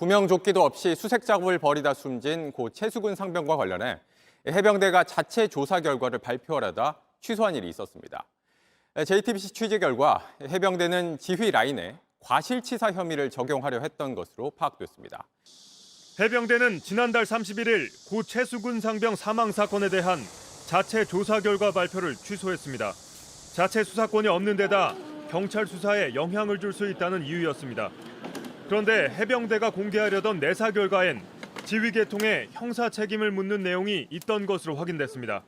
구명조끼도 없이 수색 작업을 벌이다 숨진 고 최수근 상병과 관련해 해병대가 자체 조사 결과를 발표하려다 취소한 일이 있었습니다. JTBC 취재 결과 해병대는 지휘 라인에 과실치사 혐의를 적용하려 했던 것으로 파악됐습니다. 해병대는 지난달 31일 고 최수근 상병 사망 사건에 대한 자체 조사 결과 발표를 취소했습니다. 자체 수사권이 없는 데다 경찰 수사에 영향을 줄 수 있다는 이유였습니다. 그런데 해병대가 공개하려던 내사 결과엔 지휘 계통에 형사 책임을 묻는 내용이 있던 것으로 확인됐습니다.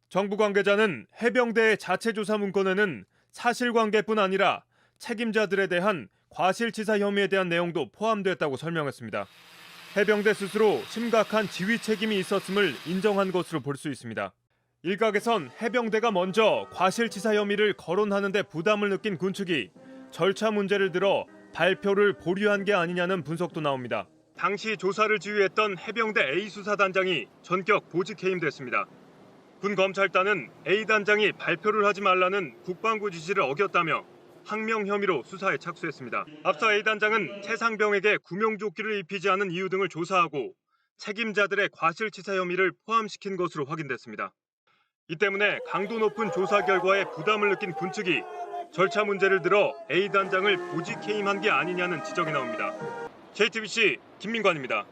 정부 관계자는 해병대의 자체 조사 문건에는 사실관계뿐 아니라 책임자들에 대한 과실치사 혐의에 대한 내용도 포함됐다고 설명했습니다. 해병대 스스로 심각한 지휘 책임이 있었음을 인정한 것으로 볼 수 있습니다. 일각에선 해병대가 먼저 과실치사 혐의를 거론하는 데 부담을 느낀 군 측이 절차 문제를 들어 발표를 보류한 게 아니냐는 분석도 나옵니다. 당시 조사를 지휘했던 해병대 A수사단장이 전격 보직 해임됐습니다. 군 검찰단은 A단장이 발표를 하지 말라는 국방부 지시를 어겼다며 항명 혐의로 수사에 착수했습니다. 앞서 A단장은 최 상병에게 구명조끼를 입히지 않은 이유 등을 조사하고 책임자들의 과실치사 혐의를 포함시킨 것으로 확인됐습니다. 이 때문에 강도 높은 조사 결과에 부담을 느낀 군 측이 절차 문제를 들어 A단장을 보직 해임한 게 아니냐는 지적이 나옵니다. JTBC 김민관입니다.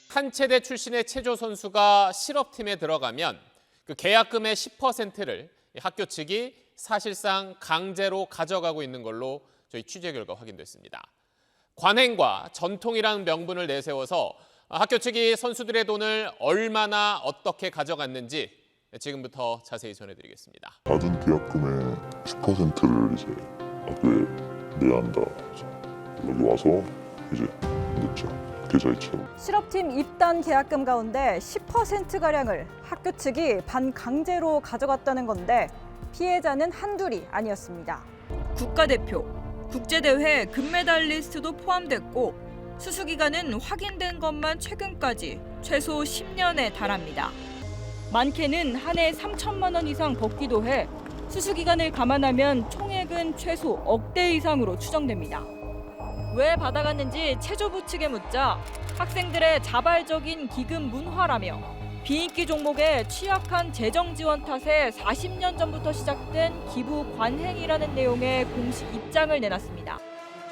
한 체대 출신의 체조 선수가 실업팀에 들어가면 그 계약금의 10%를 학교 측이 사실상 강제로 가져가고 있는 걸로 저희 취재 결과 확인됐습니다. 관행과 전통이라는 명분을 내세워서 학교 측이 선수들의 돈을 얼마나 어떻게 가져갔는지 지금부터 자세히 전해드리겠습니다. 받은 계약금의 10%를 이제 학교에 내야 한다. 여기 와서 이제 냈죠. 계좌에 채우고. 실업팀 입단 계약금 가운데 10%가량을 학교 측이 반강제로 가져갔다는 건데 피해자는 한둘이 아니었습니다. 국가대표, 국제대회 금메달리스트도 포함됐고 수수기간은 확인된 것만 최근까지 최소 10년에 달합니다. 많게는 한 해 3천만 원 이상 벗기도 해 수수기간을 감안하면 총액은 최소 억대 이상으로 추정됩니다. 왜 받아갔는지 체조부 측에 묻자 학생들의 자발적인 기금 문화라며 비인기 종목의 취약한 재정 지원 탓에 40년 전부터 시작된 기부 관행이라는 내용의 공식 입장을 내놨습니다.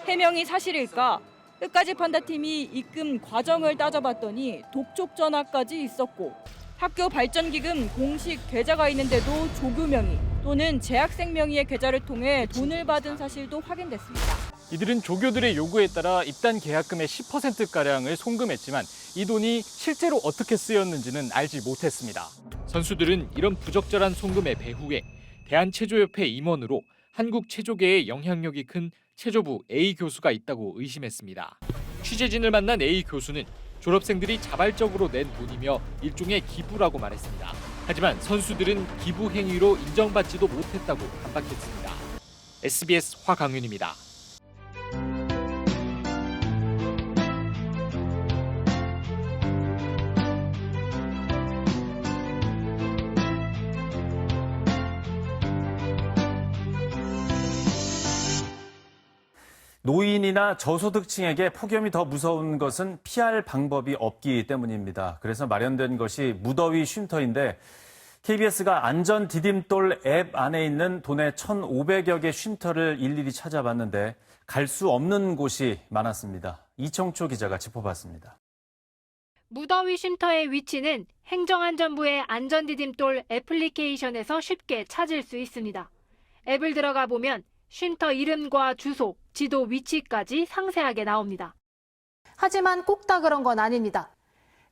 해명이 사실일까? 끝까지 판다팀이 입금 과정을 따져봤더니 독촉 전화까지 있었고 학교 발전기금 공식 계좌가 있는데도 조교 명의 또는 재학생 명의의 계좌를 통해 돈을 받은 사실도 확인됐습니다. 이들은 조교들의 요구에 따라 입단 계약금의 10%가량을 송금했지만 이 돈이 실제로 어떻게 쓰였는지는 알지 못했습니다. 선수들은 이런 부적절한 송금의 배후에 대한체조협회 임원으로 한국 체조계에 영향력이 큰 체조부 A 교수가 있다고 의심했습니다. 취재진을 만난 A 교수는 졸업생들이 자발적으로 낸 돈이며 일종의 기부라고 말했습니다. 하지만 선수들은 기부 행위로 인정받지도 못했다고 반박했습니다. SBS 화강윤입니다. 노인이나 저소득층에게 폭염이 더 무서운 것은 피할 방법이 없기 때문입니다. 그래서 마련된 것이 무더위 쉼터인데 KBS가 안전 디딤돌 앱 안에 있는 도내 1,500여 개 쉼터를 일일이 찾아봤는데 갈 수 없는 곳이 많았습니다. 이청초 기자가 짚어봤습니다. 무더위 쉼터의 위치는 행정안전부의 안전디딤돌 애플리케이션에서 쉽게 찾을 수 있습니다. 앱을 들어가 보면 쉼터 이름과 주소, 지도 위치까지 상세하게 나옵니다. 하지만 꼭 다 그런 건 아닙니다.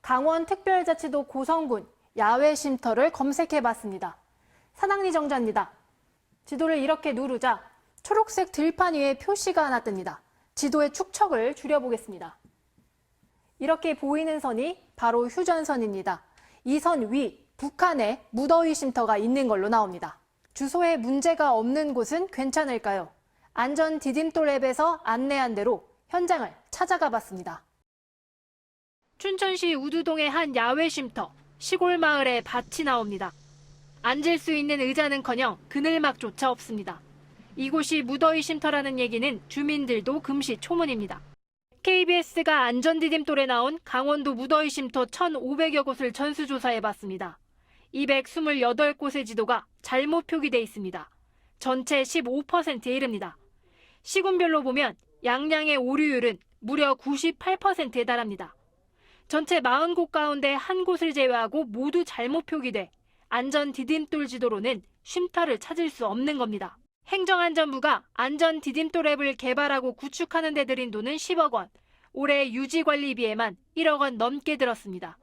강원특별자치도 고성군 야외 쉼터를 검색해봤습니다. 산악리 정자입니다. 지도를 이렇게 누르자 초록색 들판 위에 표시가 하나 뜹니다. 지도의 축척을 줄여보겠습니다. 이렇게 보이는 선이 바로 휴전선입니다. 이 선 위, 북한에 무더위 쉼터가 있는 걸로 나옵니다. 주소에 문제가 없는 곳은 괜찮을까요? 안전 디딤돌 앱에서 안내한 대로 현장을 찾아보겠습니다. 찾아가 봤습니다. 춘천시 우두동의 한 야외 쉼터, 시골 마을에 밭이 나옵니다. 앉을 수 있는 의자는커녕 그늘막조차 없습니다. 이곳이 무더위 쉼터라는 얘기는 주민들도 금시초문입니다. KBS가 안전디딤돌에 나온 강원도 무더위 쉼터 1,500여 곳을 전수조사해봤습니다. 228곳의 지도가 잘못 표기돼 있습니다. 전체 15%에 이릅니다. 시군별로 보면 양양의 오류율은 무려 98%에 달합니다. 전체 40곳 가운데 한 곳을 제외하고 모두 잘못 표기돼 안전 디딤돌 지도로는 쉼터를 찾을 수 없는 겁니다. 행정안전부가 안전 디딤돌 앱을 개발하고 구축하는 데 들인 돈은 10억 원, 올해 유지관리비에만 1억 원 넘게 들었습니다.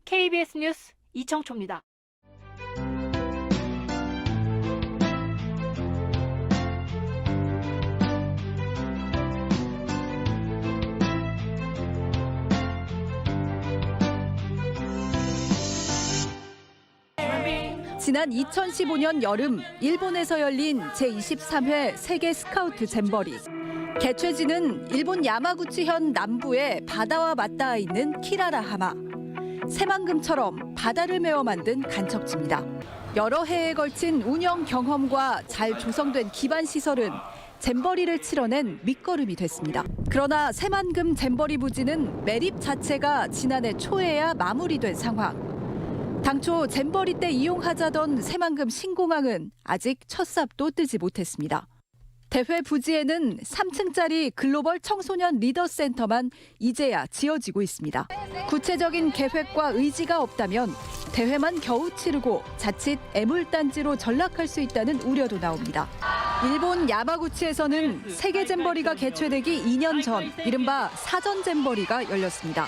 KBS 뉴스 이청초입니다. 지난 2015년 여름 일본에서 열린 제23회 세계 스카우트 잼버리. 개최지는 일본 야마구치현 남부의 바다와 맞닿아 있는 키라라하마. 새만금처럼 바다를 메워 만든 간척지입니다. 여러 해에 걸친 운영 경험과 잘 조성된 기반 시설은 잼버리를 치러낸 밑거름이 됐습니다. 그러나 새만금 잼버리 부지는 매립 자체가 지난해 초에야 마무리된 상황. 당초 잼버리 때 이용하자던 새만금 신공항은 아직 첫 삽도 뜨지 못했습니다. 대회 부지에는 3층짜리 글로벌 청소년 리더센터만 이제야 지어지고 있습니다. 구체적인 계획과 의지가 없다면 대회만 겨우 치르고 자칫 애물단지로 전락할 수 있다는 우려도 나옵니다. 일본 야마구치에서는 세계 잼버리가 개최되기 2년 전 이른바 사전 잼버리가 열렸습니다.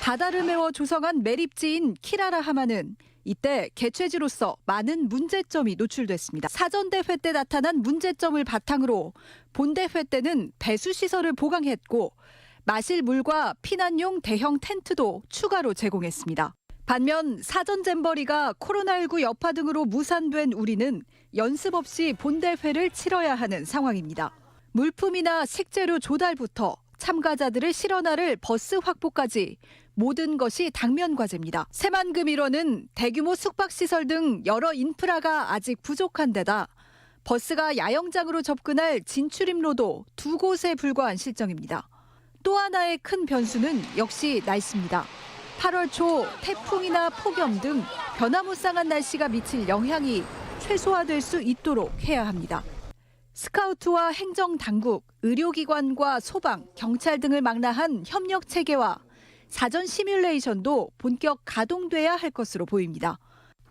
바다를 메워 조성한 매립지인 키라라하마는 이때 개최지로서 많은 문제점이 노출됐습니다. 사전 대회 때 나타난 문제점을 바탕으로 본 대회 때는 배수 시설을 보강했고 마실 물과 피난용 대형 텐트도 추가로 제공했습니다. 반면 사전 잼버리가 코로나19 여파 등으로 무산된 우리는 연습 없이 본 대회를 치러야 하는 상황입니다. 물품이나 식재료 조달부터 참가자들을 실어나를 버스 확보까지 모든 것이 당면 과제입니다. 새만금 일원은 대규모 숙박시설 등 여러 인프라가 아직 부족한 데다 버스가 야영장으로 접근할 진출입로도 2곳에 불과한 실정입니다. 또 하나의 큰 변수는 역시 날씨입니다. 8월 초 태풍이나 폭염 등 변화무쌍한 날씨가 미칠 영향이 최소화될 수 있도록 해야 합니다. 스카우트와 행정당국, 의료기관과 소방, 경찰 등을 망라한 협력 체계와 사전 시뮬레이션도 본격 가동돼야 할 것으로 보입니다.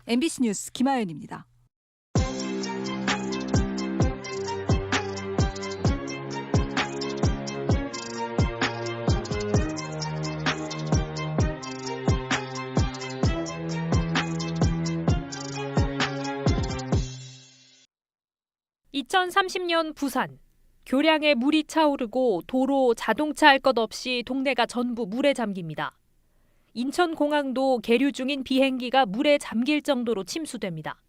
MBC 뉴스 김하연입니다. (2030년) 부산. 교량에 물이 차오르고 도로, 자동차 할 것 없이 동네가 전부 물에 잠깁니다. 인천공항도 계류 중인 비행기가 물에 잠길 정도로 침수됩니다.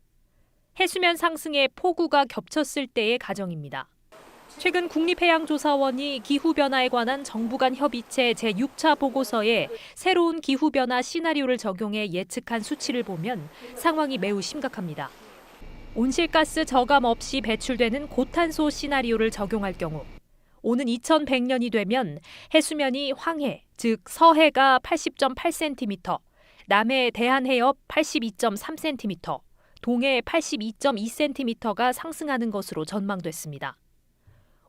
해수면 상승에 폭우가 겹쳤을 때의 가정입니다. 최근 국립해양조사원이 기후변화에 관한 정부 간 협의체 제6차 보고서에 새로운 기후변화 시나리오를 적용해 예측한 수치를 보면 상황이 매우 심각합니다. 온실가스 저감 없이 배출되는 고탄소 시나리오를 적용할 경우 오는 2100년이 되면 해수면이 황해, 즉 서해가 80.8cm, 남해 대한해협 82.3cm, 동해 82.2cm가 상승하는 것으로 전망됐습니다.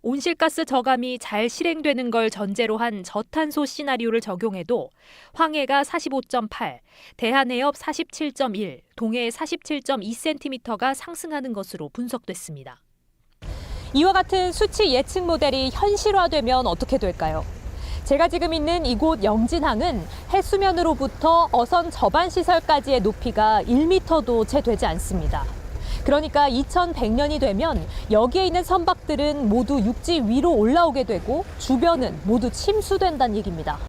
온실가스 저감이 잘 실행되는 걸 전제로 한 저탄소 시나리오를 적용해도 황해가 45.8, 대한해협 47.1, 동해 47.2cm가 상승하는 것으로 분석됐습니다. 이와 같은 수치 예측 모델이 현실화되면 어떻게 될까요? 제가 지금 있는 이곳 영진항은 해수면으로부터 어선 저반 시설까지의 높이가 1m도 채 되지 않습니다. 그러니까 2100년이 되면 여기에 있는 선박들은 모두 육지 위로 올라오게 되고 주변은 모두 침수된다는 얘기입니다.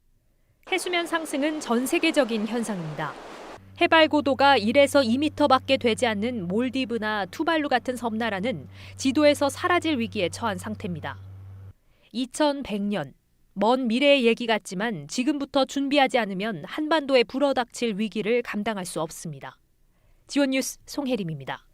해수면 상승은 전 세계적인 현상입니다. 해발 고도가 1에서 2m밖에 되지 않는 몰디브나 투발루 같은 섬나라는 지도에서 사라질 위기에 처한 상태입니다. 2100년, 먼 미래의 얘기 같지만 지금부터 준비하지 않으면 한반도에 불어닥칠 위기를 감당할 수 없습니다. 지원뉴스 송혜림입니다.